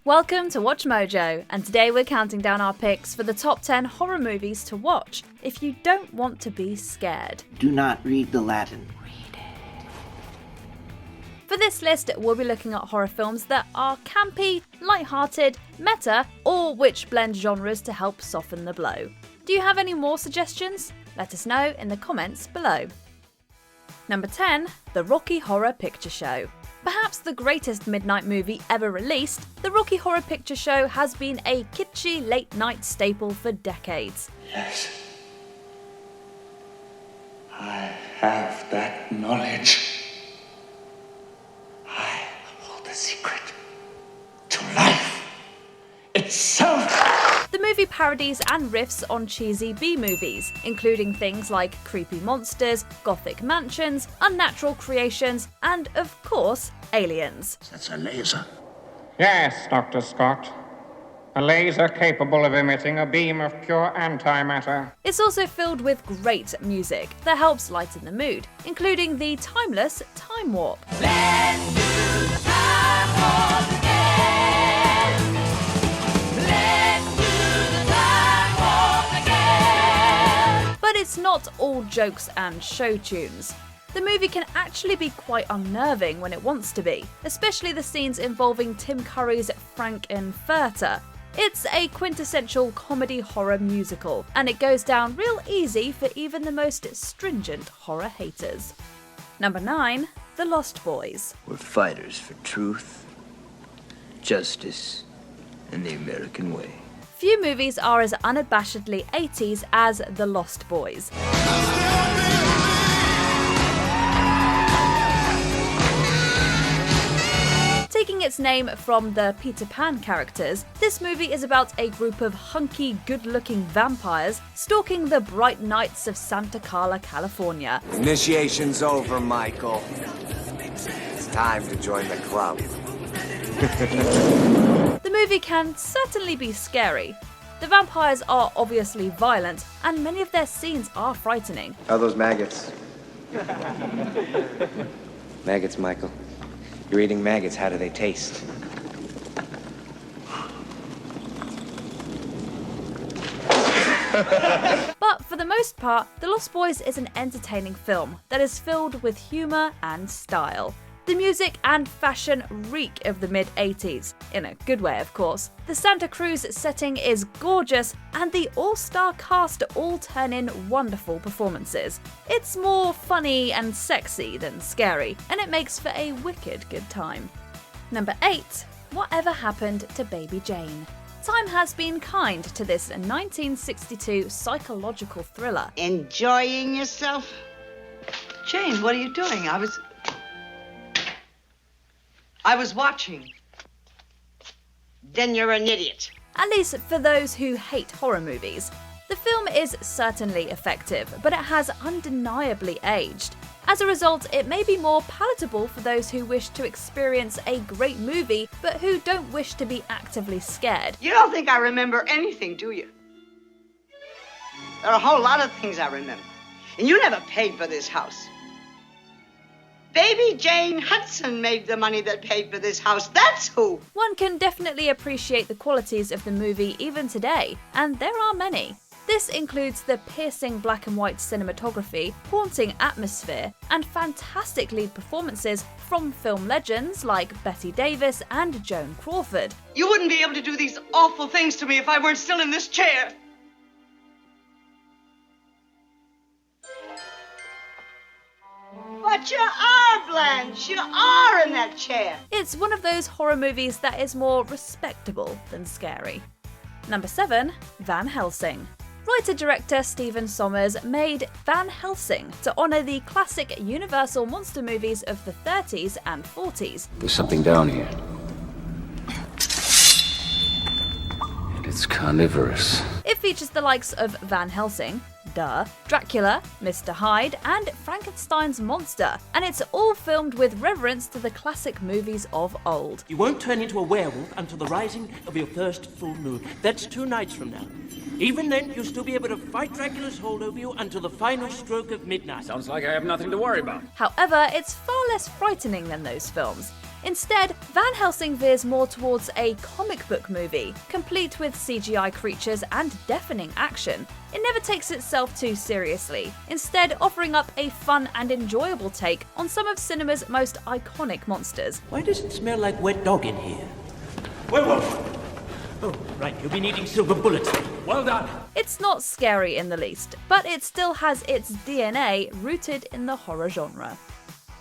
Welcome to Watch Mojo, and today we're counting down our picks for the top 10 horror movies to watch if you don't want to be scared. Do not read the Latin. For this list, we'll be looking at horror films that are campy, lighthearted, meta, or which blend genres to help soften the blow. Do you have any more suggestions? Let us know in the comments below. Number 10, The Rocky Horror Picture Show. Perhaps the greatest midnight movie ever released, The Rocky Horror Picture Show has been a kitschy late-night staple for decades. Yes. I have that knowledge. I hold the secret to life itself. The movie parodies and riffs on cheesy B-movies, including things like creepy monsters, gothic mansions, unnatural creations, and, of course, aliens. That's a laser. Yes, Dr. Scott. A laser capable of emitting a beam of pure antimatter. It's also filled with great music that helps lighten the mood, including the timeless Time Warp. Let's do the time warp again. Let's do the time warp again. But it's not all jokes and show tunes. The movie can actually be quite unnerving when it wants to be, especially the scenes involving Tim Curry's Frank-N-Furter. It's a quintessential comedy horror musical, and it goes down real easy for even the most stringent horror haters. Number 9, The Lost Boys. We're fighters for truth, justice, and the American way. Few movies are as unabashedly 80s as The Lost Boys. Taking its name from the Peter Pan characters, this movie is about a group of hunky, good-looking vampires stalking the bright nights of Santa Carla, California. Initiation's over, Michael. It's time to join the club. The movie can certainly be scary. The vampires are obviously violent, and many of their scenes are frightening. How are those maggots? Maggots, Michael. You're eating maggots. How do they taste? But for the most part, The Lost Boys is an entertaining film that is filled with humour and style. The music and fashion reek of the mid-80s, in a good way of course. The Santa Cruz setting is gorgeous, and the all-star cast all turn in wonderful performances. It's more funny and sexy than scary, and it makes for a wicked good time. Number 8, Whatever Happened to Baby Jane. Time has been kind to this 1962 psychological thriller. Enjoying yourself? Jane, what are you doing? I was watching. Then you're an idiot. At least for those who hate horror movies. The film is certainly effective, but it has undeniably aged. As a result, it may be more palatable for those who wish to experience a great movie, but who don't wish to be actively scared. You don't think I remember anything, do you? There are a whole lot of things I remember. And you never paid for this house. Baby Jane Hudson made the money that paid for this house. That's who! One can definitely appreciate the qualities of the movie even today, and there are many. This includes the piercing black and white cinematography, haunting atmosphere, and fantastic lead performances from film legends like Bette Davis and Joan Crawford. You wouldn't be able to do these awful things to me if I weren't still in this chair. But you are, Blanche. You are in that chair. It's one of those horror movies that is more respectable than scary. Number 7, Van Helsing. Writer-director Stephen Sommers made Van Helsing to honour the classic Universal monster movies of the 30s and 40s. There's something down here. And it's carnivorous. It features the likes of Van Helsing, duh, Dracula, Mr. Hyde, and Frankenstein's monster, and it's all filmed with reverence to the classic movies of old. You won't turn into a werewolf until the rising of your first full moon. That's 2 nights from now. Even then, you'll still be able to fight Dracula's hold over you until the final stroke of midnight. Sounds like I have nothing to worry about. However, it's far less frightening than those films. Instead, Van Helsing veers more towards a comic book movie, complete with CGI creatures and deafening action. It never takes itself too seriously, instead offering up a fun and enjoyable take on some of cinema's most iconic monsters. Why does it smell like wet dog in here? Werewolf! Oh, right, you'll be needing silver bullets. Well done! It's not scary in the least, but it still has its DNA rooted in the horror genre.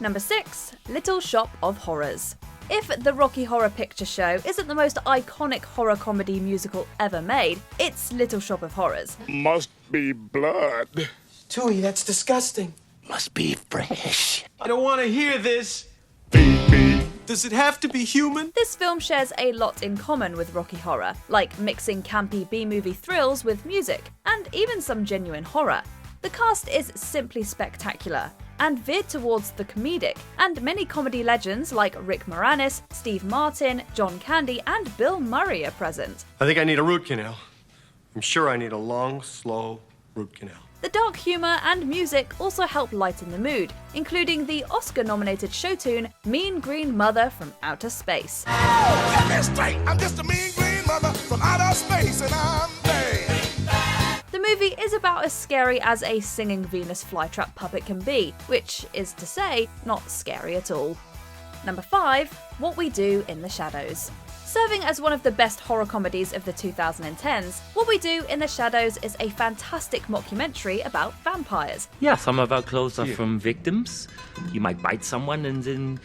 Number 6. Little Shop of Horrors. If The Rocky Horror Picture Show isn't the most iconic horror comedy musical ever made, it's Little Shop of Horrors. Must be blood. Tui, that's disgusting. Must be fresh. I don't want to hear this. Feed me. Does it have to be human? This film shares a lot in common with Rocky Horror, like mixing campy B-movie thrills with music, and even some genuine horror. The cast is simply spectacular, and veered towards the comedic, and many comedy legends like Rick Moranis, Steve Martin, John Candy, and Bill Murray are present. I think I need a root canal. I'm sure I need a long, slow root canal. The dark humour and music also help lighten the mood, including the Oscar-nominated show tune Mean Green Mother from Outer Space. Get me straight. I'm just a mean green mother from outer space and I'm bad. The movie is about as scary as a singing Venus flytrap puppet can be, which is to say, not scary at all. Number 5. What We Do in the Shadows. Serving as one of the best horror comedies of the 2010s, What We Do in the Shadows is a fantastic mockumentary about vampires. Yeah, some of our clothes are from victims. You might bite someone and then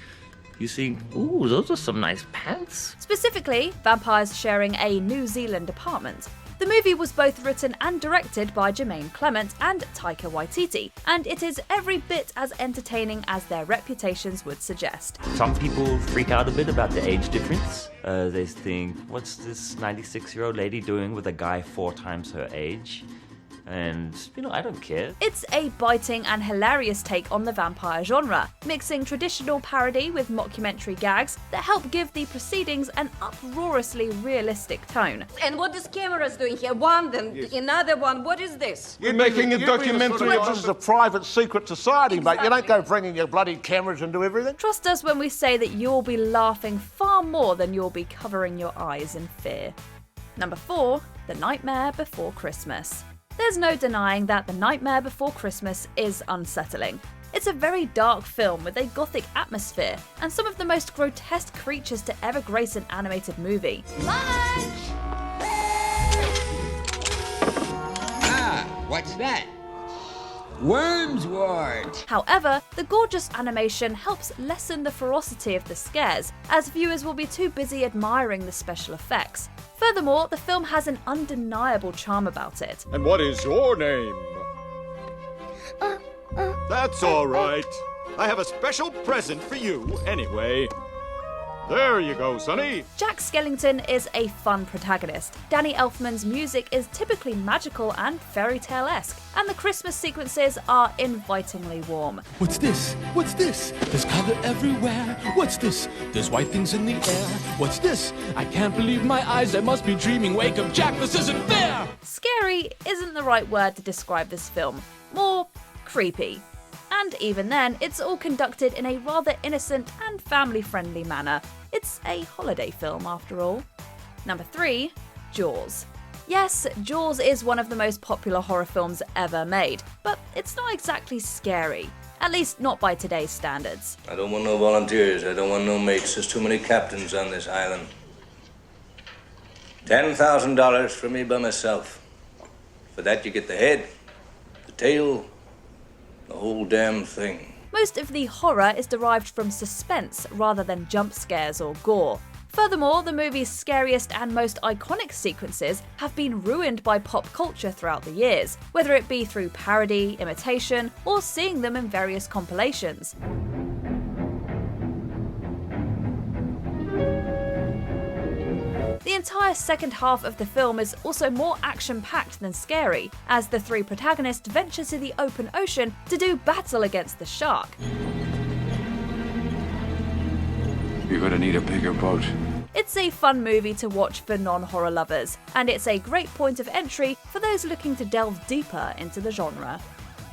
you think, ooh, those are some nice pants. Specifically, vampires sharing a New Zealand apartment. The movie was both written and directed by Jermaine Clement and Taika Waititi, and it is every bit as entertaining as their reputations would suggest. Some people freak out a bit about the age difference. They think, what's this 96-year-old lady doing with a guy 4 times her age? And, I don't care. It's a biting and hilarious take on the vampire genre, mixing traditional parody with mockumentary gags that help give the proceedings an uproariously realistic tone. And what is cameras doing here? One, then another one. What is this? You're making a documentary This is a private, secret society, mate. You don't go bringing your bloody cameras and do everything. Trust us when we say that you'll be laughing far more than you'll be covering your eyes in fear. Number 4. The Nightmare Before Christmas. There's no denying that The Nightmare Before Christmas is unsettling. It's a very dark film with a gothic atmosphere and some of the most grotesque creatures to ever grace an animated movie. What's that? Worms wart. However, the gorgeous animation helps lessen the ferocity of the scares, as viewers will be too busy admiring the special effects. Furthermore, the film has an undeniable charm about it. And what is your name? That's all right. I have a special present for you anyway. There you go, Sonny. Jack Skellington is a fun protagonist. Danny Elfman's music is typically magical and fairy tale-esque, and the Christmas sequences are invitingly warm. What's this? What's this? There's color everywhere. What's this? There's white things in the air. What's this? I can't believe my eyes. I must be dreaming. Wake up, Jack. This isn't fair. Scary isn't the right word to describe this film. More creepy. And even then, it's all conducted in a rather innocent and family-friendly manner. It's a holiday film, after all. Number 3. Jaws. Yes, Jaws is one of the most popular horror films ever made, but it's not exactly scary. At least not by today's standards. I don't want no volunteers. I don't want no mates. There's too many captains on this island. $10,000 for me by myself. For that you get the head, the tail, the whole damn thing. Most of the horror is derived from suspense rather than jump scares or gore. Furthermore, the movie's scariest and most iconic sequences have been ruined by pop culture throughout the years, whether it be through parody, imitation, or seeing them in various compilations. The entire second half of the film is also more action-packed than scary, as the 3 protagonists venture to the open ocean to do battle against the shark. You're gonna need a bigger boat. It's a fun movie to watch for non-horror lovers, and it's a great point of entry for those looking to delve deeper into the genre.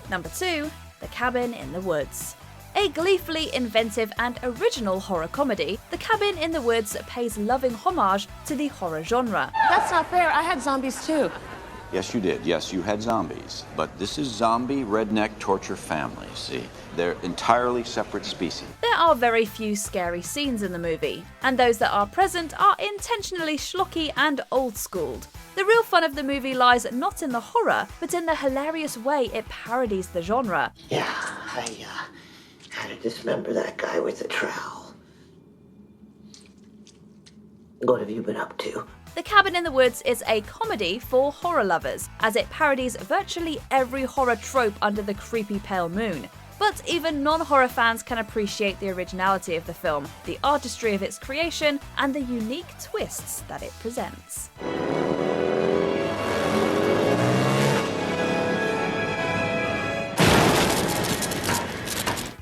Number 2. The Cabin in the Woods. A gleefully inventive and original horror comedy, The Cabin in the Woods pays loving homage to the horror genre. That's not fair. I had zombies too. Yes, you did. Yes, you had zombies. But this is zombie redneck torture family, see? They're entirely separate species. There are very few scary scenes in the movie, and those that are present are intentionally schlocky and old-schooled. The real fun of the movie lies not in the horror, but in the hilarious way it parodies the genre. Yeah, I had to dismember that guy with the trowel. What have you been up to? The Cabin in the Woods is a comedy for horror lovers, as it parodies virtually every horror trope under the creepy pale moon. But even non-horror fans can appreciate the originality of the film, the artistry of its creation, and the unique twists that it presents.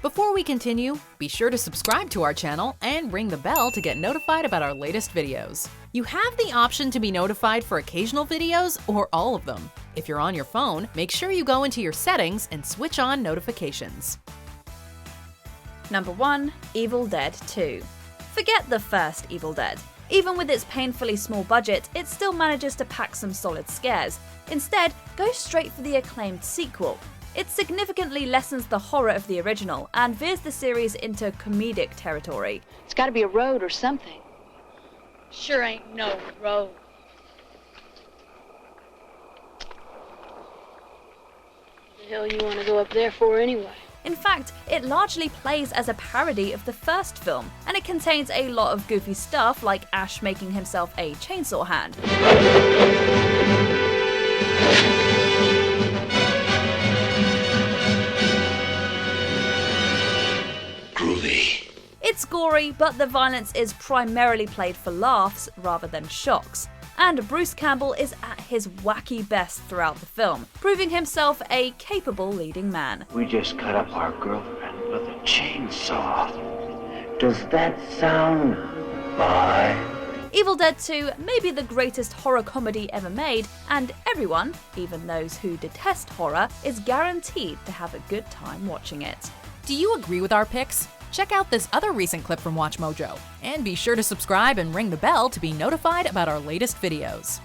Before we continue, be sure to subscribe to our channel and ring the bell to get notified about our latest videos. You have the option to be notified for occasional videos or all of them. If you're on your phone, make sure you go into your settings and switch on notifications. Number 1. Evil Dead 2. Forget the first Evil Dead. Even with its painfully small budget, it still manages to pack some solid scares. Instead, go straight for the acclaimed sequel. It significantly lessens the horror of the original and veers the series into comedic territory. It's gotta be a road or something. Sure ain't no road. What the hell you wanna go up there for anyway? In fact, it largely plays as a parody of the first film, and it contains a lot of goofy stuff like Ash making himself a chainsaw hand. It's gory, but the violence is primarily played for laughs rather than shocks. And Bruce Campbell is at his wacky best throughout the film, proving himself a capable leading man. We just cut up our girlfriend with a chainsaw. Does that sound bye? Evil Dead 2 may be the greatest horror comedy ever made, and everyone, even those who detest horror, is guaranteed to have a good time watching it. Do you agree with our picks? Check out this other recent clip from WatchMojo, and be sure to subscribe and ring the bell to be notified about our latest videos.